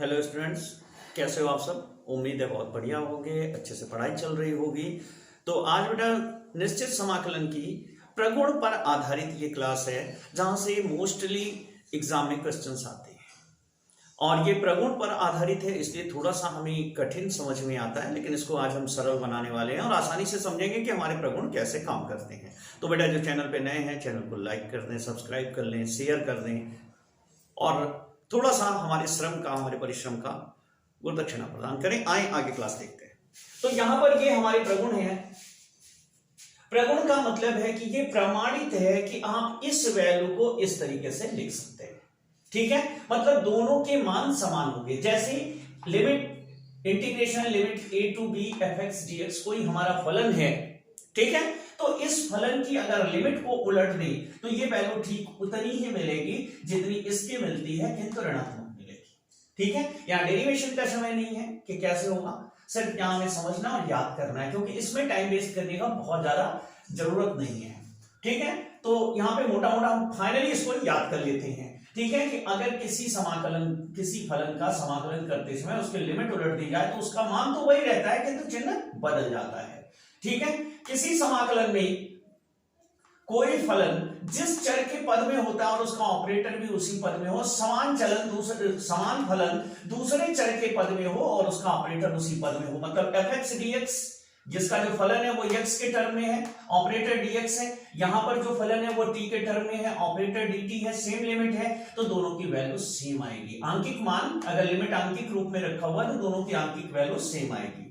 Hello students, कैसे हो आप सब। उम्मीद है बहुत बढ़िया होंगे, अच्छे से पढ़ाई चल रही होगी। तो आज बेटा निश्चित समाकलन की प्रगुण पर आधारित ये क्लास है जहां से मोस्टली एग्जाम में क्वेश्चंस आते हैं और ये प्रगुण पर आधारित है, इसलिए थोड़ा सा हमें कठिन समझ में आता है, लेकिन इसको आज हम सरल बनाने वाले हैं और आसानी से समझेंगे कि हमारे प्रगुण कैसे काम करते हैं। तो बेटा जो चैनल पे नए हैं, चैनल को लाइक कर दें, सब्सक्राइब कर लें, शेयर कर दें और थोड़ा सा हमारे श्रम का, हमारे परिश्रम का गुरुदक्षिणा प्रदान करें। आए आगे क्लास देखते हैं। तो यहां पर ये हमारे प्रगुण है। प्रगुण का मतलब है कि ये प्रमाणित है कि आप इस वैल्यू को इस तरीके से लिख सकते हैं। ठीक है, मतलब दोनों के मान समान होंगे। जैसे limit integration limit a to b fx dx कोई हमारा फलन है, ठीक है, तो इस फलन की अगर लिमिट को उलट दें तो ये वैल्यू ठीक उतनी ही मिलेगी जितनी इसकी मिलती है, किंतु ऋणात्मक मिलेगी। ठीक है, यहां डेरिवेशन का समय नहीं है कि कैसे होगा, सिर्फ यहां हमें समझना और याद करना है, क्योंकि इसमें टाइम वेस्ट करने का बहुत ज्यादा जरूरत नहीं है। ठीक है, तो यहां पे मोटा मोटा हम फाइनली इसको याद कर लेते हैं। ठीक है, कि अगर किसी फलन का समाकलन करते समय उसकी लिमिट उलट दी जाए तो उसका मान तो वही रहता है, किंतु चिन्ह बदल जाता है। ठीक है, किसी समाकलन में कोई फलन जिस चर के पद में होता है और उसका ऑपरेटर भी उसी पद में हो, समान फलन दूसरे चर के पद में हो और उसका ऑपरेटर उसी पद में हो, मतलब fx dx जिसका जो फलन है वो x के टर्म में है, ऑपरेटर dx है, यहां पर जो फलन है वो t के टर्म में है, ऑपरेटर dt है, सेम लिमिट है, तो दोनों की वैल्यू सेम आएगी। आंकिक मान अगर लिमिट आंकिक रूप में रखा हुआ है तो दोनों की आंकिक वैल्यू सेम आएगी।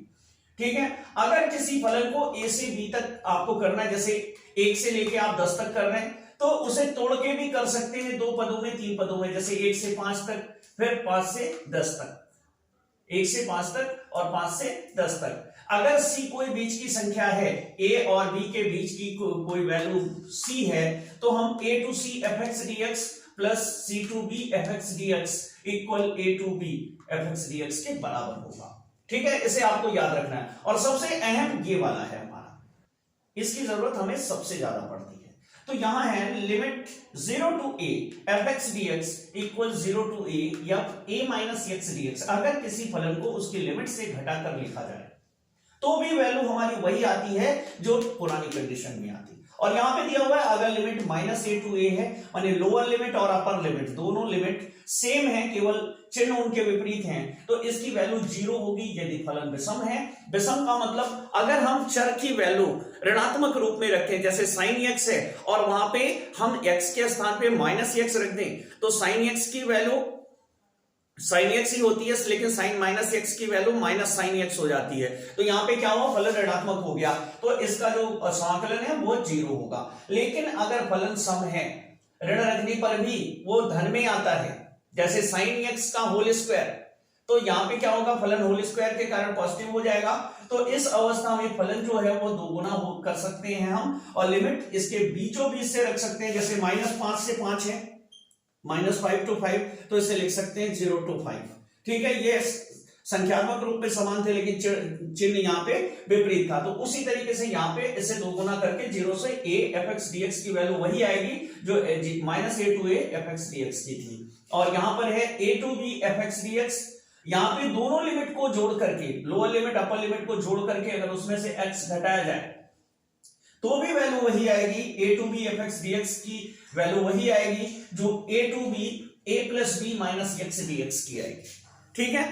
ठीक है, अगर किसी फलन को a से b तक आपको करना है, जैसे 1 से लेके आप 10 तक कर रहे हैं, तो उसे तोड़ के भी कर सकते हैं, 2 पदों में 3 पदों में, जैसे 1 से 5 तक, फिर 5 से 10 तक, 1 से 5 तक और 5 से 10 तक। अगर c कोई बीच की संख्या है, a और b के बीच की कोई वैल्यू c है, तो हम a to c fx dx plus c to b fx dx equal a to b fx dx के बराबर होगा। ठीक है, इसे आपको याद रखना है। और सबसे अहम ये वाला है हमारा, इसकी जरूरत हमें सबसे ज्यादा पड़ती है। तो यहां है limit 0 to a fx dx equal 0 to a या a माइनस x dx। अगर किसी फलन को उसकी लिमिट से घटाकर लिखा जाए तो भी वैल्यू हमारी वही आती है जो पुरानी कंडीशन में आती। और यहां पे दिया हुआ है अगर limit minus a to a है, माने लोअर लिमिट और अपर लिमिट दोनों लिमिट सेम है, केवल चिन्ह उनके विपरीत हैं, तो इसकी वैल्यू 0 होगी यदि फलन विषम है। विषम का मतलब अगर हम चर की वैल्यू ऋणात्मक रूप में रखें, जैसे sin x है और वहां पे हम x के स्थान पे माइनस x रख दें, तो sin x की वैल्यू sin x ही होती है, लेकिन sin माइनस x की वैल्यू माइनस sin x हो जाती है, तो यहां पे क्या हुआ, फलन ऋणात्मक हो गया, तो इसका जो समाकलन है वो 0 होगा। लेकिन अगर फलन सम है, ऋण रखने पर भी वो धन में आता है, जैसे sin x का होल स्क्वायर, तो यहां पे क्या होगा, फलन होल स्क्वायर के कारण पॉजिटिव हो जाएगा, तो इस अवस्था में फलन जो है वो दोगुना कर सकते हैं हम, और लिमिट इसके बीचों बीच से रख सकते हैं, जैसे -5 से 5 है, -5 to 5, तो इसे लिख सकते हैं 0 to 5। ठीक है, ये संख्यात्मक रूप में समान थे लेकिन चिन्ह यहाँ पे विपरीत था, तो उसी तरीके से यहाँ पे इसे दोगुना करके 0 से a fx dx की वैल्यू वही आएगी जो -a to a fx dx की थी। और यहाँ पर है a to b fx dx, यहाँ पे दोनों लिमिट को जोड़ करके, लोअर लिमिट अपर लिमिट को जोड़ करके अगर उसमें से x घटाया जाए तो भी वैल्यू वही आएगी, a to b fx dx की वैल्यू वही आएगी जो a to b a plus b minus x dx की आएगी। ठीक है,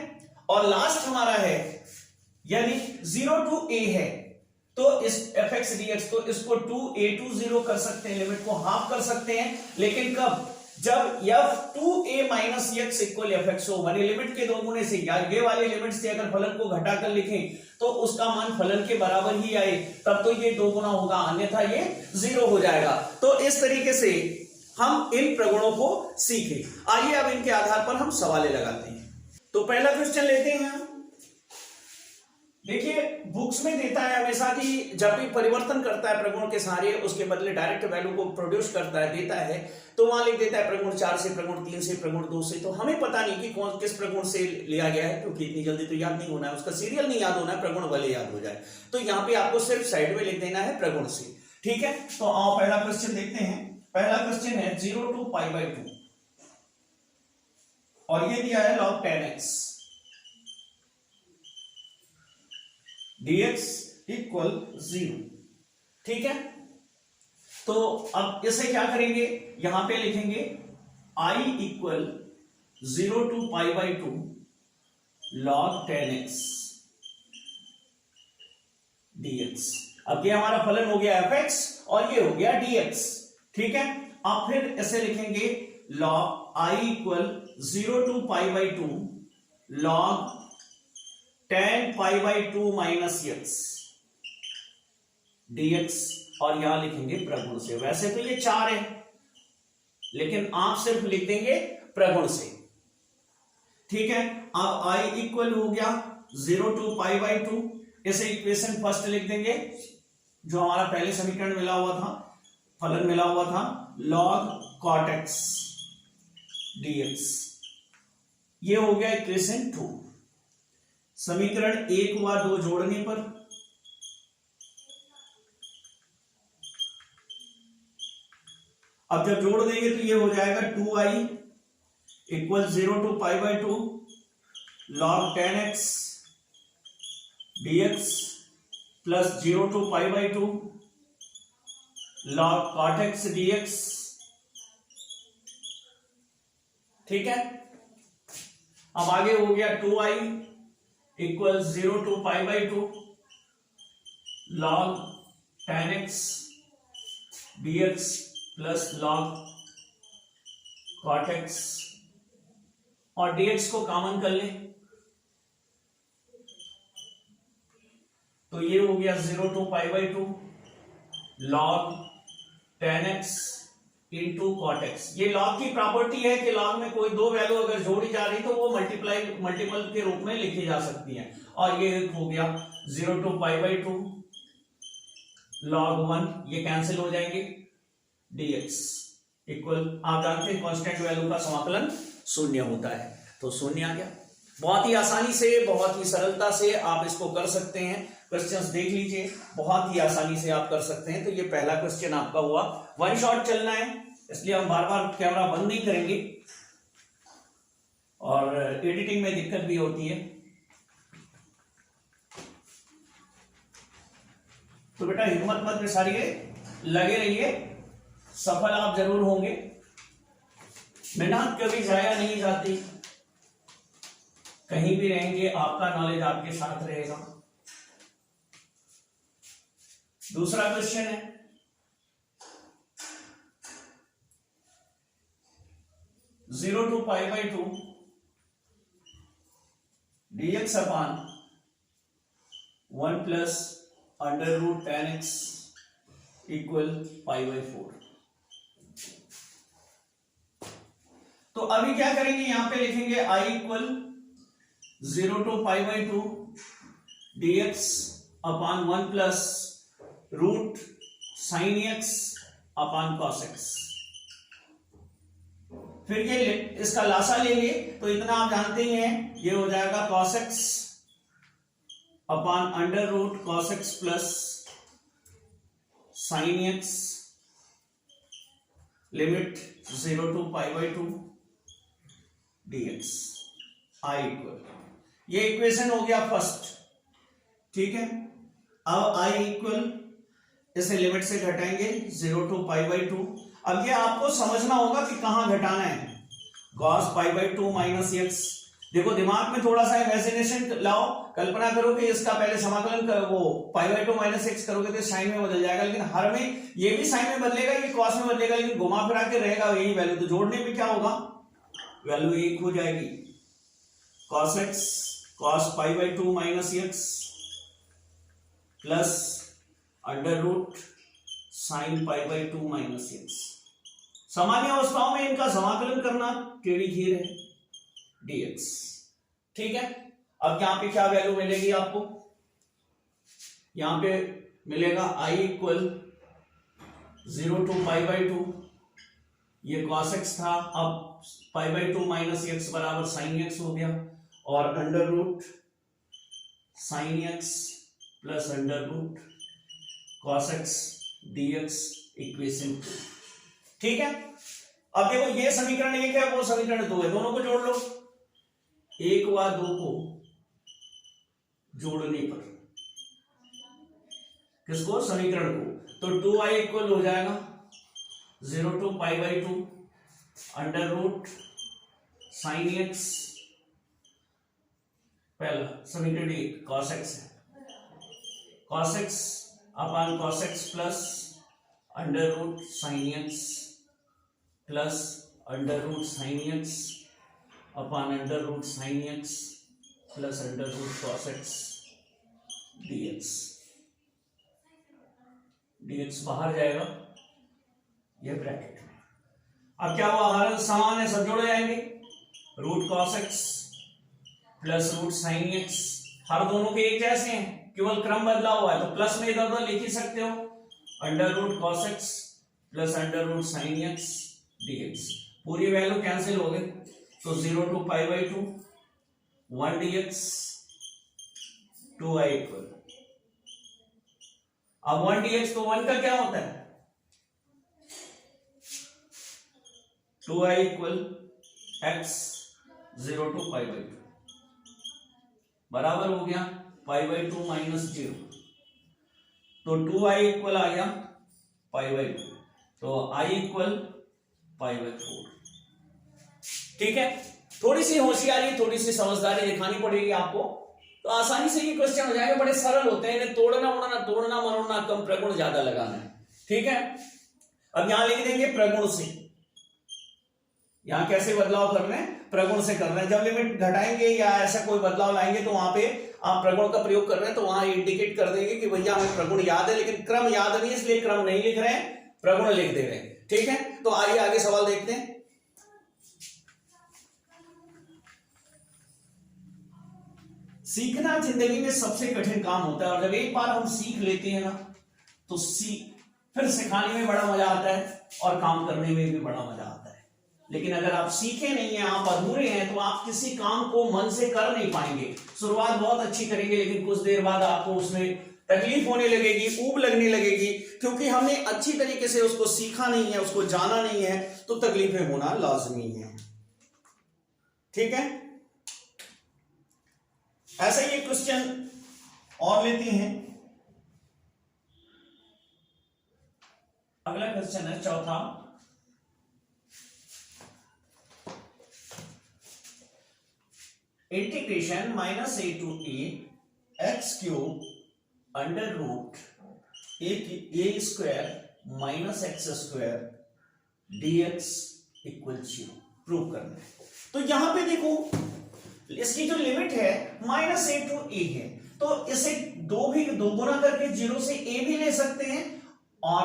और लास्ट हमारा है यानी 0 टू a है, तो इस fx dx तो इसको 2a to 0 कर सकते हैं, लिमिट को हाफ कर सकते हैं, लेकिन कब, जब f 2a minus x equal fx हो, माने लिमिट के दो गुने से, या ये वाले लिमिट से अगर फलन को घटाकर लिखें तो उसका मान फलन के बराबर ही आए, तब तो ये दो गुना होगा, अन्यथा ये 0 हो जाएगा। तो इस तरीके से हम इन प्रगुणों को सीखे। आइए अब इनके आधार पर हम सवालें लगाते हैं। तो पहला क्वेश्चन लेते हैं हम। देखिए बुक्स में देता है हमेशा कि जब भी परिवर्तन करता है प्रगुण के सहारे, उसके बदले डायरेक्ट वैल्यू को प्रोड्यूस करता है, देता है, तो वहां लिख देता है प्रगुण 4 से, प्रगुण 3 से, प्रगुण 2 से। तो हमें पता नहीं कि कौन किस प्रगुण से लिया गया है, क्योंकि इतनी जल्दी तो याद नहीं होना है, उसका सीरियल नहीं याद होना है, प्रगुण वाले याद हो जाए। तो यहाँ पे आपको सिर्फ साइड में लिख देना है प्रगुण से। ठीक है, तो आओ पहला क्वेश्चन देखते हैं। पहला क्वेश्चन है 0 to π/2। और ये दिया है log 10x dx इक्वल 0। ठीक है, तो अब इसे क्या करेंगे, यहां पे लिखेंगे I equal 0 to pi by 2 log 10x dx। अब ये हमारा फलन हो गया fx और ये हो गया dx। ठीक है, अब फिर इसे लिखेंगे log I equal 0 to pi by 2 log 10 pi by 2 minus x dx, और यहां लिखेंगे प्रगुण से। वैसे तो ये 4 है, लेकिन आप सिर्फ लिख देंगे प्रगुण से। ठीक है, अब I इक्वल हो गया 0 to पाई बाई 2, इसे इक्वेशन फर्स्ट लिख देंगे, जो हमारा पहले समीकरण मिला हुआ था, फलन मिला हुआ था, log cot x dx। ये हो गया इक्वेशन 2। समीकरण 1 व 2 जोड़ने पर अब जब जोड़ देंगे तो ये हो जाएगा 2i equal 0 to pi by 2 log 10x dx plus 0 to pi by 2 log cot x dx। ठीक है, अब आगे हो गया 2i equal 0 to pi by 2 log 10x dx plus log cot x, और dx को कॉमन कर लें तो ये हो गया 0 to pi by 2 log 10x into cot x। ये log की प्रॉपर्टी है कि log में कोई दो वैल्यू अगर जोड़ी जा रही तो वो मल्टीपल के रूप में लिखी जा सकती है, और ये हो गया 0 to पाई बाई 2 log 1, ये कैंसिल हो जाएंगे, dx इक्वल, आप जानते हैं कांस्टेंट वैल्यू का समाकलन शून्य होता है, तो शून्य आ गया। बहुत ही आसानी से, बहुत ही सरलता से आप इसको कर सकते हैं। क्वेश्चंस देख लीजिए, बहुत ही आसानी से आप कर सकते हैं। तो ये पहला क्वेश्चन आपका हुआ। वन शॉट चलना है, इसलिए हम बार बार कैमरा बंद नहीं करेंगे, और एडिटिंग में दिक्कत भी होती है। तो बेटा हिम्मत मत बिसारिए, लगे रहिए, सफल आप जरूर होंगे। मेहनत कभी जाया नहीं जाती, कहीं भी रहेंगे आपका नॉलेज आपके साथ रहेगा। दूसरा क्वेश्चन है, zero to pi by 2 dx upon 1 plus under root 10x equal pi by 4। तो अभी क्या करेंगे, यहां पे लिखेंगे I equal 0 to pi by 2 dx upon 1 plus root sine x upon cos x। फिर ये इसका लासा लेंगे तो इतना आप जानते ही हैं, ये हो जाएगा cos x upon under root cos x plus sine x, limit 0 to pi by 2 dx। I equal, ये इक्वेशन हो गया फर्स्ट। ठीक है, अब I इक्वल, इसे लिमिट से घटाएंगे 0 टू पाई बाई 2। अब ये आपको समझना होगा कि कहां घटाना है, cos pi by 2 minus x। देखो दिमाग में थोड़ा सा इमेजिनेशन लाओ, कल्पना करो कि इसका पहले समाकलन कर, वो पाई बाई 2 माइनस x करोगे तो साइन में बदल जाएगा, लेकिन हर में ये भी साइन में बदलेगा, ये cos में बदलेगा, लेकिन घुमा फिरा के रहेगा यही वैल्यू। तो जोड़ने में क्या होगा, वैल्यू 1 हो जाएगी, cos x cos pi by 2 minus x plus under root sine pi by 2 minus x। सामान्य अवस्थाओं में इनका समाकलन करना टेढ़ी खीर है, dx। ठीक है, अब यहां पे क्या वैल्यू मिलेगी आपको, यहां पे मिलेगा I equal 0 to pi by 2, ये cos x था, अब पाई बाई 2 माइनस x बराबर साइन x हो गया, और under root sine x plus under root cos x dx equation 2। ठीक है, अब देखो ये समीकरण 1 है, वो समीकरण 2 है, दोनों को जोड़ लो। 1 व 2 को जोड़ने पर, किसको, समीकरण को, तो 2i इक्वल हो जाएगा 0 to π/2 under root sine X, पहला समीकरण 1 cos x है, cos x upon cos x plus under root sine x plus under root sine X upon under root sine x plus under root cos x dx, dx बाहर जाएगा ये bracket में। अब क्या हुआ, हर समान है, सब जोड़े जाएंगे, root cos x plus root sine X, हर दोनों के एक जैसे हैं, केवल क्रम बदला हुआ है, तो प्लस में इधर उधर लिख ही सकते हो, under root cos x plus under root sine x dx, पूरी वैल्यू कैंसिल हो गई, तो 0 to π/2 1 dx 2i इक्वल, अब 1 dx तो 1 का क्या होता है, 2i इक्वल x 0 to π/2 बराबर हो गया π/2 माइनस 0, तो 2i इक्वल आ गया π/2, तो i इक्वल π/4। ठीक है, थोड़ी सी होशियारी, थोड़ी सी समझदारी दिखानी पड़ेगी आपको, तो आसानी से ये क्वेश्चन हो जाएंगे, बड़े सरल होते हैं, इन्हें तोड़ना मरोड़ना कम, प्रगुण ज्यादा लगाना है। ठीक है, अब यहां लिख देंगे प्रगुण से, यहां कैसे बदलाव कर रहे हैं, प्रगुण से कर रहे हैं, जब लिमिट घटाएंगे या ऐसा कोई बदलाव लाएंगे तो वहां पे आप प्रगुण का प्रयोग कर रहे हैं, तो वहां इंडिकेट कर देंगे कि भैया हमें प्रगुण याद है, लेकिन क्रम याद नहीं, इसलिए क्रम नहीं लिख रहे हैं, प्रगुण लिख दे रहे हैं। ठीक है, तो आइए आगे सवाल देखते हैं। सीखना जिंदगी में सबसे कठिन काम होता है, और जब एक बार हम सीख लेते हैं ना, तो फिर सिखाने में बड़ा मजा आता है और काम करने में भी बड़ा मजा आता है। लेकिन अगर आप सीखे नहीं हैं, आप अधूरे हैं, तो आप किसी काम को मन से कर नहीं पाएंगे। शुरुआत बहुत अच्छी करेंगे, लेकिन कुछ देर बाद आपको उसमें तकलीफ होने लगेगी, ऊब लगने लगेगी, क्योंकि हमने अच्छी तरीके से उसको सीखा नहीं है, उसको जाना नहीं है, तो तकलीफें होना लाजमी है। ठीक है, ऐसा ही एक क्वेश्चन और लेते हैं। अगला क्वेश्चन है चौथा, integration -a to a x cube under root a square minus x square dx equal 0 prove करना है। तो यहां पे देखो, इसकी जो लिमिट है -a to a है, तो इसे दो गुना करके 0 से a भी ले सकते हैं और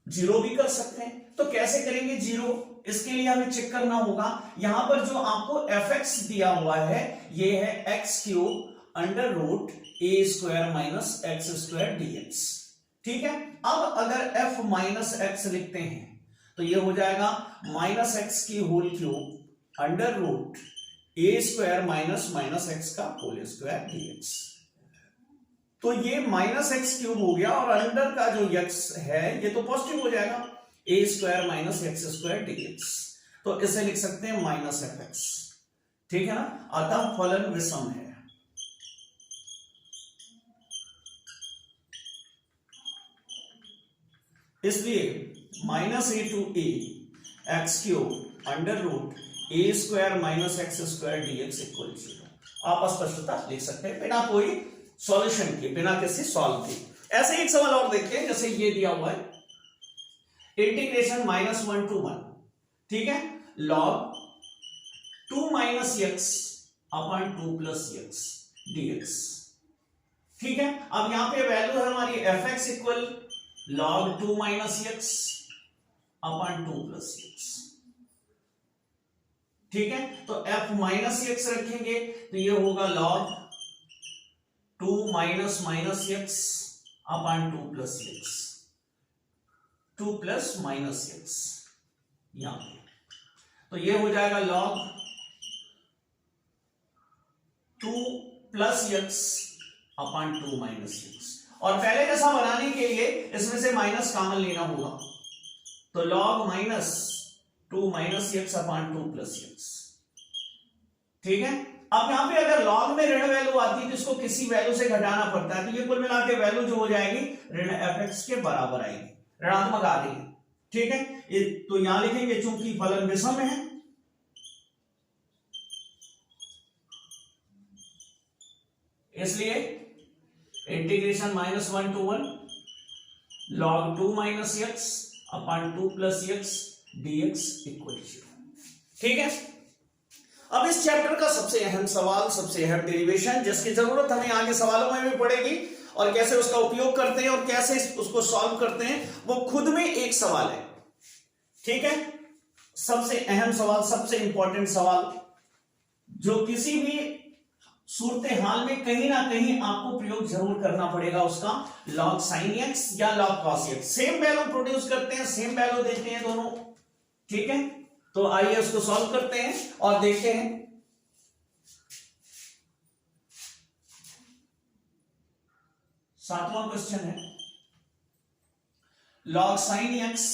0 भी कर सकते हैं। तो कैसे करेंगे 0, इसके लिए हमें चेक करना होगा, यहां पर जो आपको fx दिया हुआ है ये है x cube under root a square minus x square dx। ठीक है, अब अगर f माइनस एक्स लिखते हैं तो ये हो जाएगा माइनस एक्स की whole cube under root a square minus minus x का होल स्क्वायर dx। तो ये माइनस एक्स क्यूब हो गया, और अंडर का जो x है ये तो पॉजिटिव हो जाएगा, a square minus x square dx, तो इसे लिख सकते हैं माइनस fx। ठीक है ना, अतः फलन विषम है। इसलिए -a to a x cube under root a square minus x square dx equal 0। आप स्पष्टता लिख सकते हैं बिना कोई सॉल्यूशन के, बिना किसी सॉल्व के। ऐसे एक सवाल और देखते हैं, जैसे ये दिया हुआ है इंटीग्रेशन -1 to 1, ठीक है, log 2 minus x upon 2 plus x dx। ठीक है, अब यहां पे वैल्यू है हमारी fx equal log 2 minus x upon 2 plus x. ठीक है, तो f माइनस एक्स रखेंगे तो ये होगा log 2 minus minus x upon 2 plus x, 2 plus minus x यहां पे, तो ये हो जाएगा log 2 plus x upon 2 minus x. और पहले जैसा बनाने के लिए इसमें से माइनस कॉमन लेना होगा, तो log minus 2 minus x upon 2 plus x, ठीक है। अब यहाँ पे अगर log में ऋण वैल्यू आती है तो इसको किसी वैल्यू से घटाना पड़ता है, तो ये कुल मिला के वैल्यू जो हो जाएगी ऋण fx के बराबर आएगी, ऋणात्मक आ रही है, ठीक है। तो यहां लिखेंगे चूंकि फलन विषम है, इसलिए integration -1 to 1 log 2 - x upon 2 + x dx equal 0, ठीक है। अब इस चैप्टर का सबसे अहम सवाल, सबसे अहम डेरिवेशन जिसकी जरूरत हमें आगे सवालों में भी पड़ेगी और कैसे उसका उपयोग करते हैं और कैसे उसको सॉल्व करते हैं, वो खुद में एक सवाल है, ठीक है। सबसे अहम सवाल, सबसे इंपॉर्टेंट सवाल जो किसी भी सूरत हाल में कहीं ना कहीं आपको प्रयोग जरूर करना पड़ेगा, उसका log sin x या log cos x। Same value produce करते हैं, सेम वैल्यू देते हैं दोनों, ठीक है। तो आइए उसको सॉल्व करते हैं और देखते हैं। सातवां क्वेश्चन है log sin x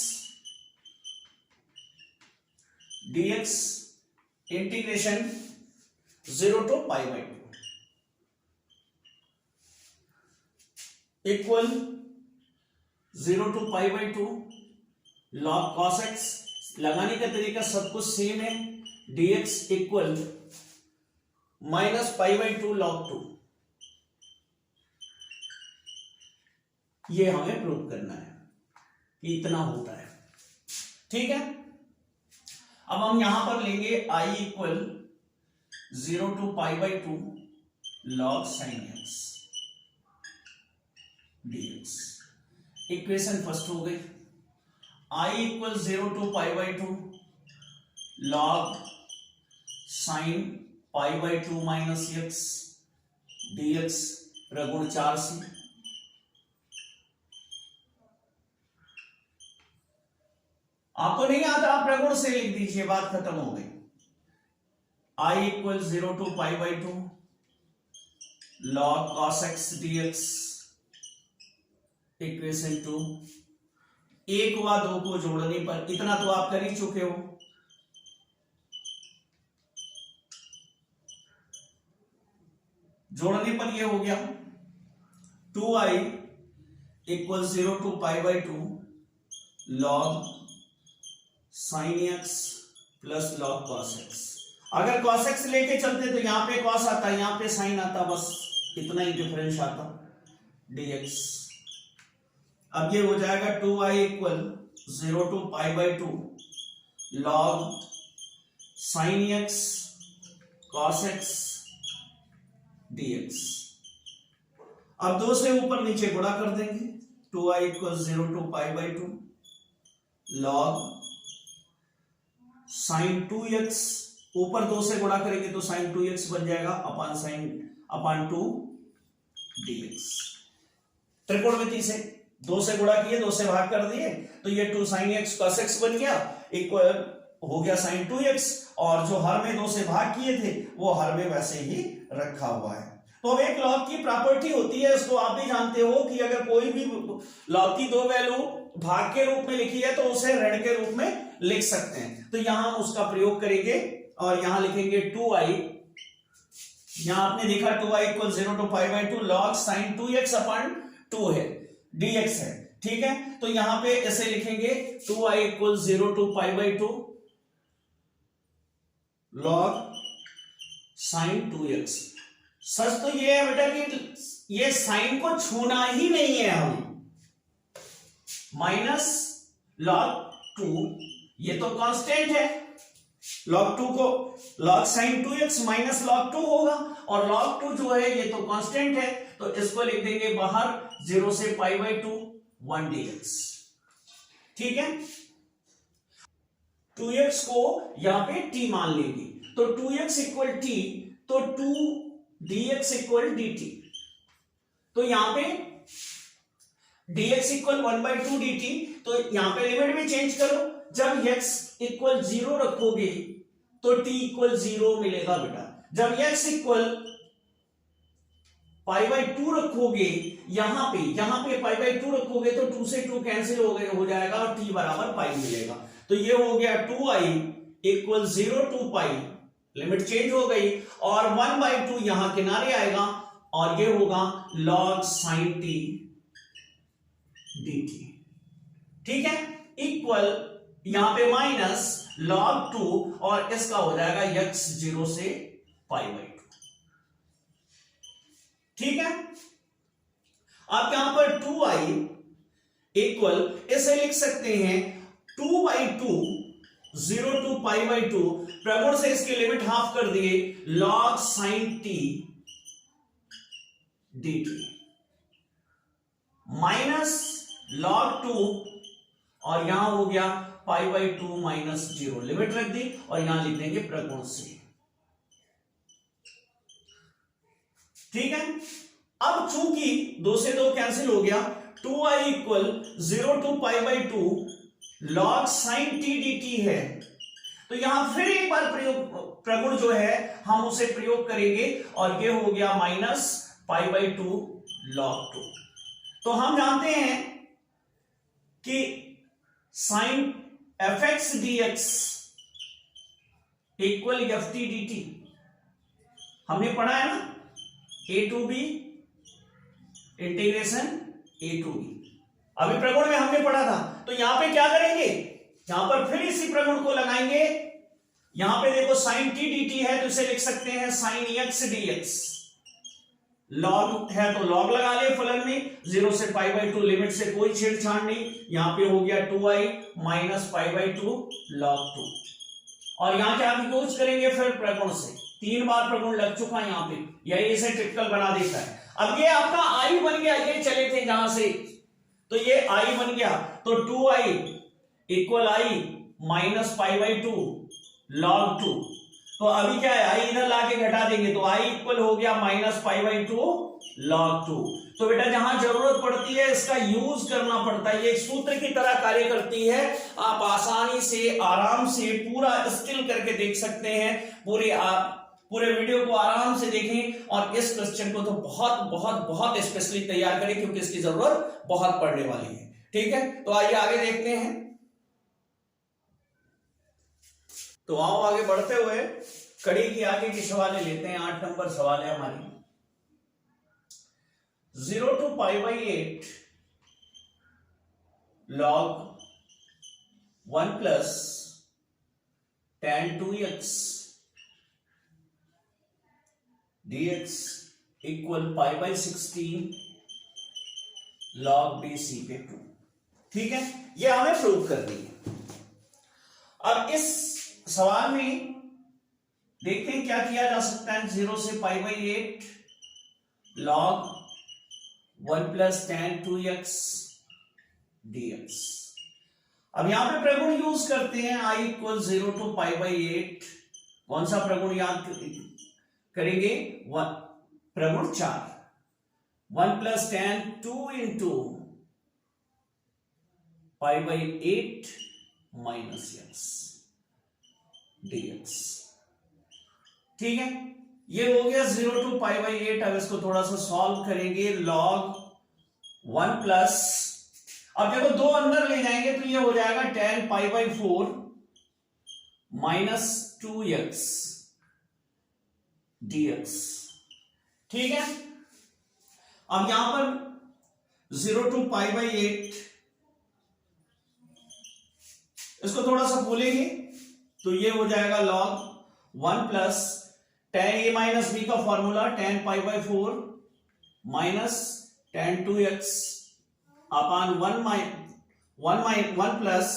dx integration 0 to π/2 equal 0 to π/2 log cos x, लगाने का तरीका सब कुछ सेम है, dx इक्वल -π/2 log 2, ये हमें प्रूव करना है कि इतना होता है, ठीक है। अब हम यहां पर लेंगे I equal 0 to π/2 log sin x dx, equation first हो गई। I equal 0 to π/2 log sin π/2 minus x dx प्रगुण 4c, आपको नहीं आता आप प्रगुण से लिख दीजिए, बात खत्म हो गई। I equal 0 to π/2 log cos x dx equation 2, 1 व 2 को जोड़ने पर, इतना तो आप कर ही चुके हो, जोड़ने पर ये हो गया 2i equal 0 to π/2 log sin x plus log cos x। अगर cos x लेके चलते तो यहां पे cos आता, यहां पे sin आता, बस इतना ही डिफरेंस आता dx। अब ये हो जाएगा 2i equal 0 to π/2 log sin x cos x dx। अब 2 से ऊपर नीचे गुणा कर देंगे, 2i equal 0 to π/2 log sin 2x, ऊपर 2 से गुणा करेंगे तो sin 2x बन जाएगा अपॉन 2 dx। त्रिकोणमिति से 2 से गुणा किए, 2 से भाग कर दिए, तो ये 2 sin x cos x बन गया, इक्वल हो गया sin 2x, और जो हर में 2 से भाग किए थे वो हर में वैसे ही रखा हुआ है। तो अब एक लॉग की प्रॉपर्टी होती है, इसको आप भी जानते हो कि अगर कोई भी लॉग की 2 वैल्यू भाग के रूप में लिखी है तो उसे ऋण के रूप में लिख सकते हैं। तो यहां हम उसका प्रयोग करेंगे और यहां लिखेंगे 2i, यहां आपने देखा 2i equal 0 to π/2 log sin 2x upon 2 है, dx है, ठीक है। तो यहां पे ऐसे लिखेंगे 2i equal 0 to π/2 log sin 2x। सच तो ये है बेटा कि ये साइन को छूना ही नहीं है, हम माइनस log 2, ये तो कांस्टेंट है, log 2 को log sin 2x minus log 2 होगा, और log 2 जो है ये तो कांस्टेंट है, तो इसको लिख देंगे बाहर 0 से π/2 1 dx, ठीक है। 2x को यहां पे t मान लेंगे, तो 2x इक्वल t, तो 2 dx इक्वल dt, तो यहां पे dx इक्वल 1/2 dt, तो यहां पे लिमिट भी चेंज करो, जब x इक्वल 0 रखोगे तो t इक्वल 0 मिलेगा बेटा, जब x इक्वल π/2 रखोगे, यहां पे π/2 रखोगे तो 2 से 2 कैंसिल हो जाएगा और t बराबर पाई मिलेगा। तो ये हो गया 2i equal 0 to π limit change हो गई और 1/2 यहां किनारे आएगा और ये होगा log sin t dt। ठीक है, इक्वल यहां पे माइनस log 2 और इसका हो जाएगा x 0 से π/2। ठीक है, आप यहां पर 2i इक्वल इसे लिख सकते हैं 2/2 0 to π/2, प्रगुण से इसकी लिमिट हाफ कर दिए log sin t dt minus log 2 और यहां हो गया π/2 माइनस 0, लिमिट रख दी और यहां लिख देंगे प्रगुण से। ठीक है, अब चूंकि 2 से 2 कैंसिल हो गया, 2i equal 0 to π/2 log sin t dt है, तो यहां फिर एक बार प्रगुण जो है हम उसे प्रयोग करेंगे और ये हो गया माइनस π/2 log 2। तो हम जानते हैं कि sin fx dx equal ft dt, हमने पढ़ा है ना, a to b integration a to b, अभी प्रगुण में हमने पढ़ा था। तो यहां पे क्या करेंगे, यहां पर फिर इसी प्रगुण को लगाएंगे। यहां पे देखो sin t dt है तो इसे लिख सकते हैं sin x dx, लॉग है तो लॉग लगा ले फलन में, 0 से π/2 लिमिट से कोई छेड़छाड़ नहीं, यहां पे हो गया 2i माइनस π/2 log 2 और यहां क्या यूज करेंगे फिर प्रगुण से, 3 बार प्रगुण लग चुका है यहां पे, यही इसे ट्रिपिकल बना देता है। अब ये आपका i बन गया, ये चले थे जहां से तो ये i बन गया, तो 2i equal i minus π/2 log 2, तो अभी क्या है i इधर लाके घटा देंगे तो i इक्वल हो गया माइनस π/2 log 2। तो बेटा जहां जरूरत पड़ती है इसका यूज करना पड़ता है, ये एक सूत्र की तरह कार्य करती है, आप आसानी से आराम से पूरा स्टिल करके देख सकते हैं, पूरे वीडियो को आराम से देखें और इस क्वेश्चन को तो बहुत बहुत बहुत स्पेशली तैयार करें क्योंकि इसकी जरूरत बहुत पड़ने वाली है। ठीक है, तो आइए आगे देखते हैं। तो आओ आगे बढ़ते हुए कड़ी की आगे की सवाल लेते हैं। 8 नंबर सवाल है हमारी, 0 to π/8 log 1 plus tan 2x dx equal π/16 log b c पे 2। ठीक है, ये हमें प्रूव करनी है। अब इस सवाल में देखते हैं क्या किया जा सकता है। 0 से π/8 log 1 plus tan 2x dx, अब यहां पे प्रगुण यूज करते हैं, i इक्वल 0 to π/8, कौन सा प्रगुण याद करेंगे, प्रगुण 4, 1 plus tan 2 into π/8 minus x dx। ठीक है, ये हो गया 0 to π/8। अब इसको थोड़ा सा सॉल्व करेंगे, log 1 प्लस, अब देखो 2 अंदर ले जाएंगे तो ये हो जाएगा tan π/4 माइनस 2x dx। ठीक है, अब यहां पर 0 to π/8 इसको थोड़ा सा बोलेंगे तो ये हो जाएगा log 1 plus tan a minus b का formula tan π/4 minus tan 2x upon 1 plus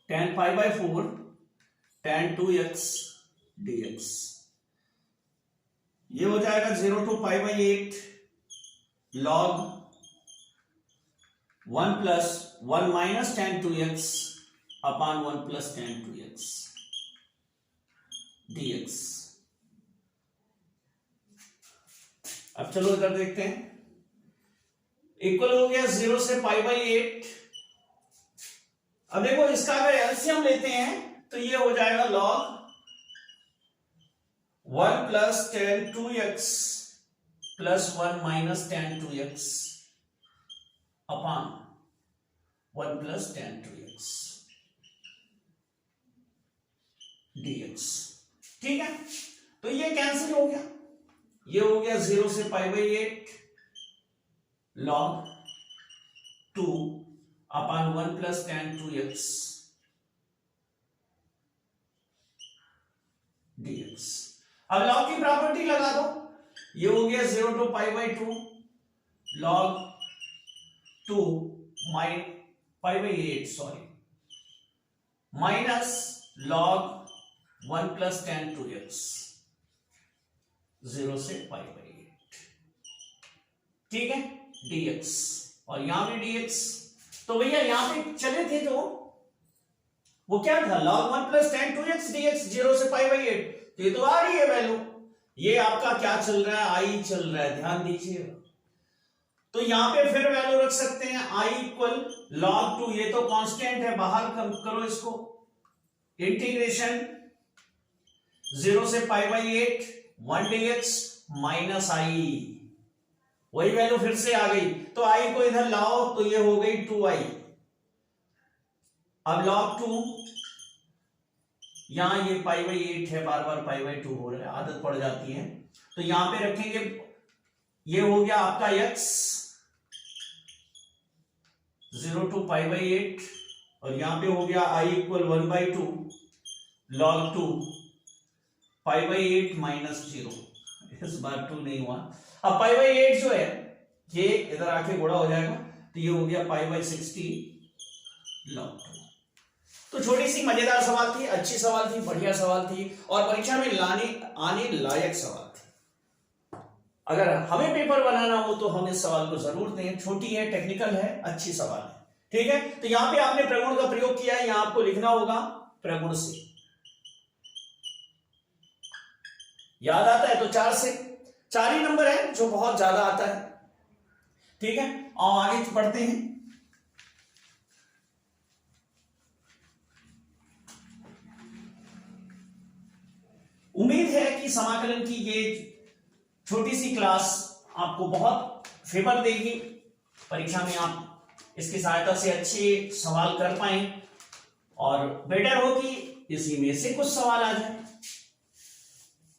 tan π/4 tan 2x dx। ये हो जाएगा 0 to π/8 log 1 plus 1 minus tan 2x upon 1 plus tan 2x dx। अब चलो इधर देखते हैं, इक्वल हो गया 0 से π/8। अब देखो इसका अगर एलसीएम लेते हैं तो ये हो जाएगा log 1 plus tan 2x plus 1 minus tan 2x upon 1 plus tan 2x dx। ठीक है, तो ये कैंसिल हो गया, ये हो गया 0 से π/8 log 2 upon 1 plus tan 2x dx। अब लॉग की प्रॉपर्टी लगा दो, ये हो गया 0 to π/2 log 2 π/8 sorry minus log 1 plus tan 2x 0 से π/8, ठीक है, dx, और यहां भी dx। तो भैया यहां पे चले थे तो वो क्या था, log 1 plus tan 2x dx 0 से π/8, तो ये तो आ रही है वैल्यू, ये आपका क्या चल रहा है, आई चल रहा है, ध्यान दीजिएगा। तो यहां पे फिर वैल्यू रख सकते हैं i इक्वल log 2, ये तो कांस्टेंट है, बाहर करो इसको, इंटीग्रेशन 0 से π/8 1 dx माइनस i, वही वैल्यू फिर से आ गई, तो i को इधर लाओ तो ये हो गई 2i। अब log 2, यहां ये π/8 है, बार बार π/2 हो रहा है, आदत पड़ जाती है, तो यहां पे रखेंगे, ये हो गया आपका x 0 to π/8, और यहां पे हो गया i इक्वल 1/2 log 2 π/8 माइनस 0, इस बार 2 नहीं हुआ। अब π/8 जो है ये इधर आके गुणा हो जाएगा, तो ये हो गया π/60 log 2। तो छोटी सी मजेदार सवाल थी, अच्छी सवाल थी, बढ़िया सवाल थी, और परीक्षा में आने लायक सवाल थी। अगर हमें पेपर बनाना हो तो हम इस सवाल को जरूर दें, छोटी है, टेक्निकल है, अच्छी सवाल है, ठीक है। तो यहां पे आपने प्रगुण का प्रयोग किया है, यहां आपको लिखना होगा प्रगुण से, याद आता है तो 4 से, 4 ही नंबर है जो बहुत ज्यादा आता है, ठीक है। और आगे पढ़ते हैं। उम्मीद है कि समाकलन की ये छोटी सी क्लास आपको बहुत फेवर देगी, परीक्षा में आप इसकी सहायता से अच्छे सवाल कर पाए, और बेटर हो कि इसी में से कुछ सवाल आ जाए।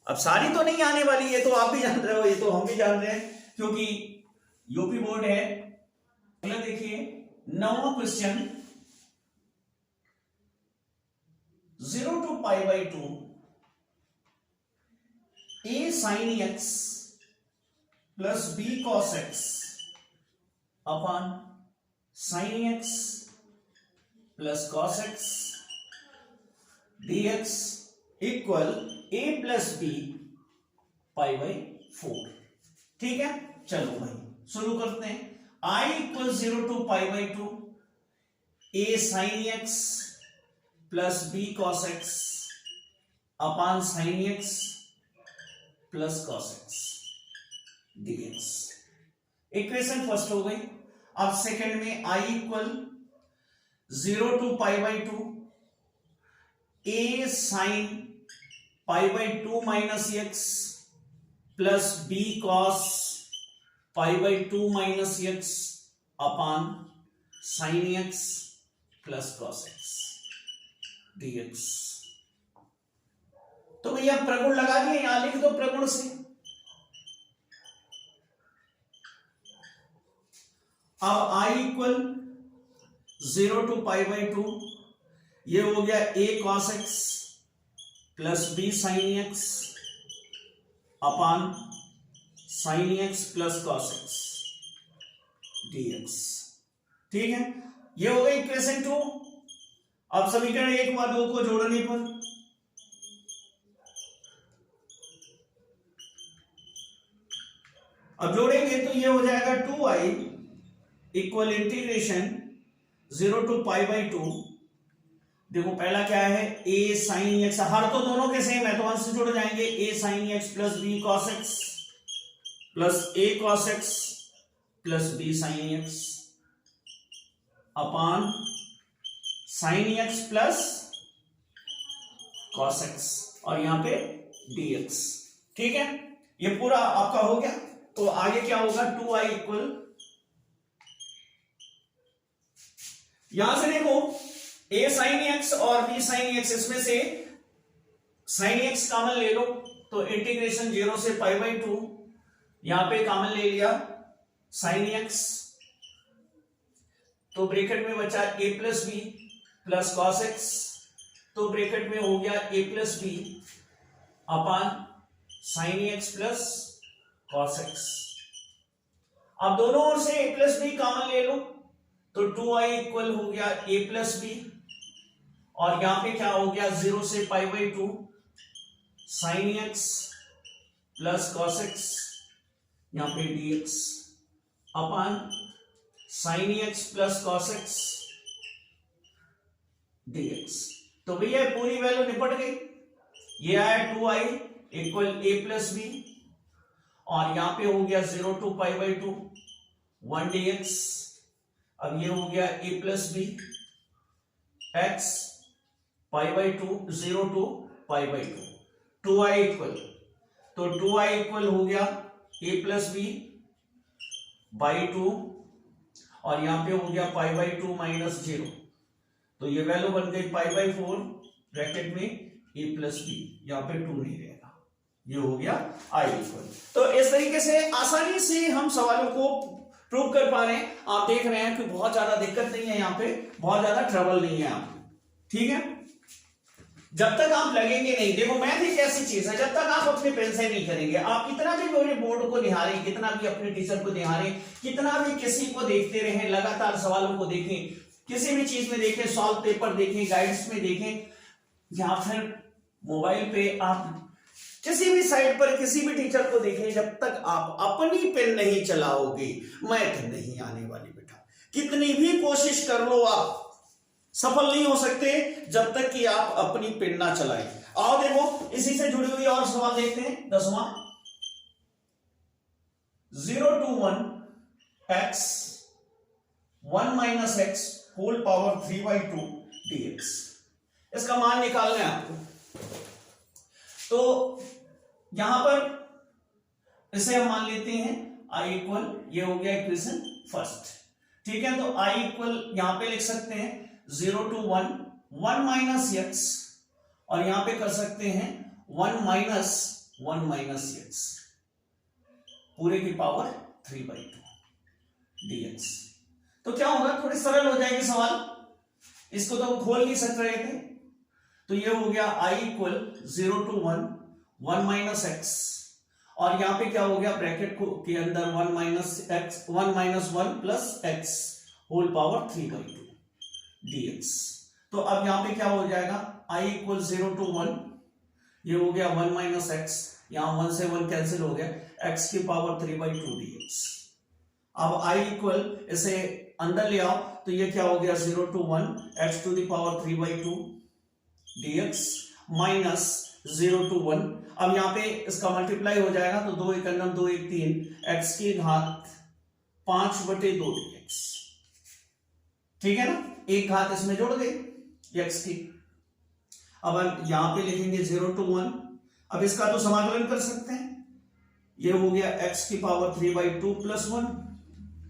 अब सारी तो नहीं आने वाली, ये तो आप भी जान रहे हो, ये तो हम भी जान रहे हैं, क्योंकि यूपी बोर्ड है। अगला देखिए 9वां question, 0 to π/2 a sin x plus b cos x upon sin x plus cos x dx equal a plus b π/4, ठीक है। चलो भाई शुरू करते हैं। I equal 0 to π/2 a sin x plus b cos x upon sin x plus cos x dx, equation first हो गई। अब सेकंड में i equal 0 to π/2 a sin π/2 minus x plus b cos π/2 minus x upon sin x plus cos x dx। तो भैया प्रगुण लगा दिए, यहां लिख दो प्रगुण से। अब i इक्वल 0 to π/2, ये हो गया a cos x plus b sin x upon sin x plus cos x dx, ठीक है। ये हो गई इक्वेशन 2। अब समीकरण 1 व 2 को जोड़ने पर अब जोड़ेंगे तो ये हो जाएगा 2i इक्वल इंटीग्रेशन 0 to π/2, देखो पहला क्या है a sin x, हर तो दोनों के सेम है तो अंश से जुड़ जाएंगे, a sin x plus b cos x plus a cos x plus b sin x upon sin x plus cos x, और यहां पे dx, ठीक है। ये पूरा आपका हो गया। तो आगे क्या होगा 2i इक्वल, यहां से देखो a sin x और b sin x, इसमें से साइन एक्स कॉमन ले लो, तो इंटीग्रेशन 0 से π/2, यहां पे कॉमन ले लिया साइन एक्स, तो ब्रैकेट में बचा a plus b plus cos x, तो ब्रैकेट में हो गया a plus b upon sine x plus cos x. अब दोनों ओर से a प्लस बी कॉमन ले लो, तो 2i इक्वल हो गया a प्लस बी, और यहां पे क्या हो गया 0 से π/2 sine x plus cos X, यहां पे dx upon sine x plus cos X dx। तो भैया पूरी वैल्यू निपट गई, ये आया 2i equal a plus B, और यहां पे हो गया 0 to π/2 1 dx। अब ये हो गया a plus b x π/2 0 to π/2 2i equal, तो 2i इक्वल हो गया a प्लस बी बाई 2, और यहां पे हो गया π/2 माइनस 0, तो ये वैल्यू बन गई π/4 ब्रैकेट में a प्लस बी, यहां पे 2 नहीं रहेगा, ये हो गया i इक्वल। तो इस तरीके से आसानी से हम सवालों को प्रूव कर पा रहे हैं। आप देख रहे हैं कि बहुत ज्यादा दिक्कत नहीं है, यहाँ पे बहुत ज्यादा ट्रबल नहीं है आपको, ठीक है। जब तक आप लगेंगे नहीं, देखो मैथ एक ऐसी चीज है, जब तक आप अपने पेन से नहीं करेंगे, आप कितना भी मेरे बोर्ड को निहारें, कितना भी अपने टीचर को निहारें, कितना भी किसी को देखते रहें, लगातार सवालों को देखें, किसी भी चीज में देखें, सॉल्व पेपर देखें, गाइड्स में देखें, या फिर मोबाइल पे आप किसी भी साइट पर किसी भी टीचर को देखें, जब तक आप अपनी पेन नहीं चलाओगे मैथ नहीं आने वाली बेटा। कितनी भी कोशिश कर लो आप सफल नहीं हो सकते जब तक कि आप अपनी पेन ना चलाएं। आओ देखो इसी से जुड़ी हुई और सवाल देखते हैं। 10वां 0 to 1 x 1 minus x whole power 3/2 dx, इसका मान निकालना है आपको। तो यहां पर इसे हम मान लेते हैं i इक्वल, ये हो गया इक्वेशन फर्स्ट, ठीक है। तो i इक्वल यहां पे लिख सकते हैं 0 to 1 1 minus x, और यहां पे कर सकते हैं 1 minus x पूरे की पावर 3/2 dx। तो क्या होगा, थोड़ी सरल हो जाएगी सवाल, इसको तो खोल नहीं सक रहे थे। तो ये हो गया i equal 0 to 1 1 minus x, और यहां पे क्या हो गया ब्रैकेट को के अंदर 1 minus 1 plus x whole power 3/2 dx। तो अब यहां पे क्या हो जाएगा, i इक्वल 0 to 1, ये हो गया 1 minus x, यहां 1 से 1 कैंसिल हो गया, x की पावर 3/2 dx। अब i इक्वल इसे अंदर ले आओ, तो ये क्या हो गया 0 to 1 x to the power 3/2 dx minus 0 to 1। अब यहां पे इसका मल्टीप्लाई हो जाएगा, तो 2 1 2 1 3 x की घात 5/2 dx, ठीक है ना, एक घात इसमें जोड़ गई x की। अब यहां पे लिखेंगे 0 to 1, अब इसका तो समाकलन कर सकते हैं, ये हो गया x की power 3/2 plus 1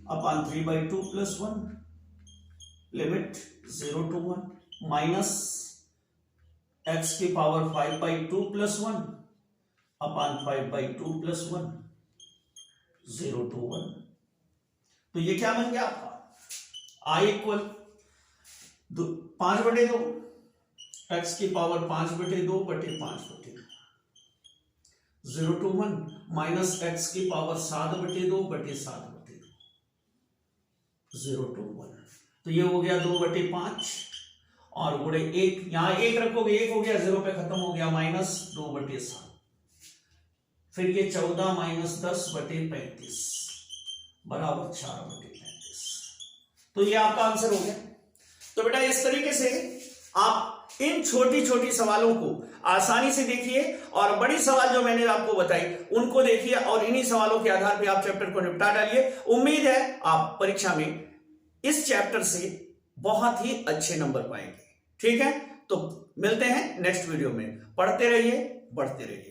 upon 3/2 plus 1 limit 0 to 1 minus x की power 5/2 plus 1 upon 5/2 plus 1 0 to 1। तो ये क्या बन गया आपका i इक्वल 5/2 x की पावर 5/2 बटे 5/2 0 to 1 माइनस x की पावर 7/2 बटे 7/2 0 to 1। तो ये हो गया 2/5 और गुणे 1, यहां 1 रखोगे 1 हो गया, 0 पे खत्म हो गया, माइनस 2/7, फिर ये 14 माइनस 10/35 बराबर 4/35। तो ये आपका आंसर हो गया। तो बेटा इस तरीके से आप इन छोटी छोटी सवालों को आसानी से देखिए, और बड़ी सवाल जो मैंने आपको बताई उनको देखिए, और इन्हीं सवालों के आधार पे आप चैप्टर को निपटा डालिए। उम्मीद है आप परीक्षा में इस चैप्टर से बहुत ही अच्छे नंबर पाएंगे, ठीक है। तो मिलते हैं नेक्स्ट वीडियो में, पढ़ते रहिए, बढ़ते रहिए।